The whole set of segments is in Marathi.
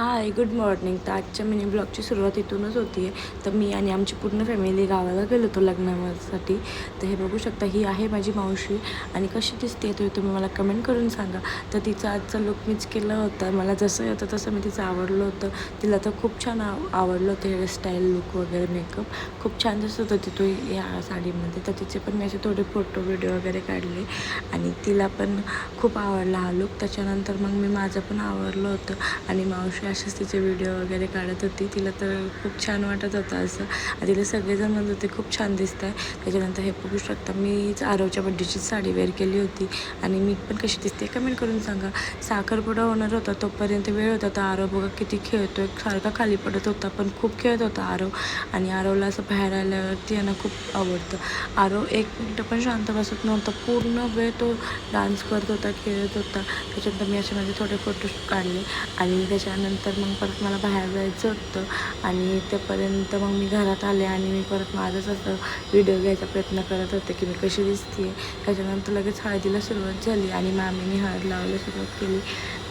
हाय, गुड मॉर्निंग. तर आजच्या मिनी ब्लॉगची सुरुवात इथूनच होती आहे. तर मी आणि आमची पूर्ण फॅमिली गावाला गेलो होतो लग्नासाठी. तर हे बघू शकता, ही आहे माझी मावशी आणि कशी दिसते तर तुम्ही मला कमेंट करून सांगा. तर तिचा आजचा लुक मीच केला होता. मला जसं होतं तसं मी तिचं आवडलं होतं. तिला तर खूप छान आवडलं होतं हेअरस्टाईल, लुक वगैरे, मेकअप खूप छान दिसत होती तो या साडीमध्ये. तर तिचे पण मी असे थोडे फोटो व्हिडिओ वगैरे काढले आणि तिला पण खूप आवडला हा लुक. त्याच्यानंतर मग मी माझं पण आवडलं होतं आणि मावशी असेच तिचे व्हिडिओ वगैरे काढत होती. तिला तर खूप छान वाटत होतं असं आणि तिला सगळेजण म्हणत होते खूप छान दिसत आहे. त्याच्यानंतर हे बघू शकता, मीच आरवच्या बड्डेची साडी वेअर केली होती आणि मी पण कशी दिसते कमेंट करून सांगा. साखरपुडा होणार होता तोपर्यंत वेळ होता. तर आरव बघा किती खेळतो आहे, सारखा खाली पडत होता पण खूप खेळत होता आरव. आणि आरवला असं बाहेर आल्यावरती यांना खूप आवडतं. आरव एक मिनटं पण शांत बसत नव्हता, पूर्ण वेळ तो डान्स करत होता, खेळत होता. त्याच्यानंतर मी असे माझे थोडे फोटो काढले आणि त्याच्यानंतर मग परत मला बाहेर जायचं होतं आणि तेपर्यंत मग मी घरात आले आणि मी परत माझंच असं व्हिडिओ घ्यायचा प्रयत्न करत होते की मी कशी दिसते आहे. त्याच्यानंतर लगेच हळदीला सुरुवात झाली आणि मामीने हळद लावायला सुरुवात केली.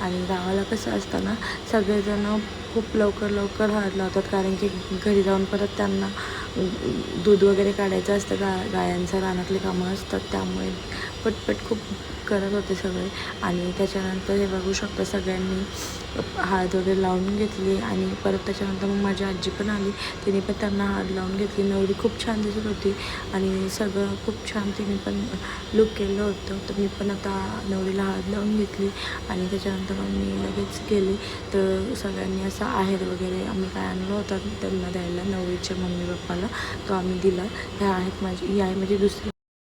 आणि गावाला कसं असतं ना, सगळेजणं खूप लवकर हळद लावतात, कारण की घरी जाऊन परत त्यांना दूध वगैरे काढायचं असतं, गायांचं रानातली कामं असतात, त्यामुळे पटपट खूप करत होते सगळे. आणि त्याच्यानंतर हे बघू शकता, सगळ्यांनी हळद वगैरे लावून घेतली आणि परत त्याच्यानंतर मग माझी आजी पण आली, तिने पण त्यांना हळद लावून घेतली. नवरी खूप छान दिसत होती आणि सगळं खूप छान तिने पण लुक केलं होतं. तर मी पण आता नवरीला हळद लावून घेतली आणि त्याच्यानंतर मग मी लगेच गेले. तर सगळ्यांनी असा आहेर वगैरे आम्ही काय आणलं होतं त्यांना द्यायला, नवरीच्या मम्मी पप्पाला, तो आम्ही दिला.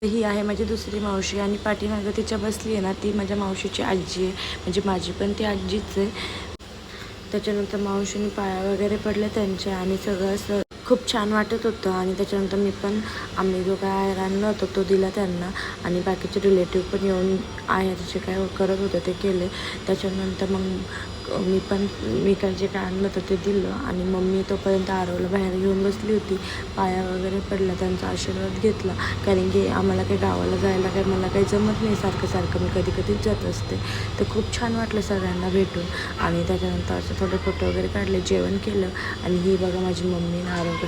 ही आहे माझी दुसरी मावशी आणि पाठीमागं तिच्या बसली आहे ना, ती माझ्या मावशीची आजी आहे, म्हणजे माझी पण ती आजीच आहे. त्याच्यानंतर मावशीने पाया वगैरे पडले त्यांचे आणि सगळं असं खूप छान वाटत होतं. आणि त्याच्यानंतर आम्ही जो काय आहेर आणला होता तो दिला त्यांना आणि बाकीचे रिलेटिव्ह पण येऊन आहेरचे काय करत होते ते केले. त्याच्यानंतर मग मी काय जे काय आणलं होतं ते दिलं आणि मम्मी तोपर्यंत आरवला बाहेर घेऊन बसली होती. पाया वगैरे पडला, त्यांचा आशीर्वाद घेतला, कारण की आम्हाला काही गावाला जायला काय मला काही जमत नाही, सारखं मी कधीच जात असते. तर खूप छान वाटलं सगळ्यांना भेटून. आणि त्याच्यानंतर असं थोडे फोटो वगैरे काढले, जेवण केलं आणि ही बघा माझी मम्मी आणि आरव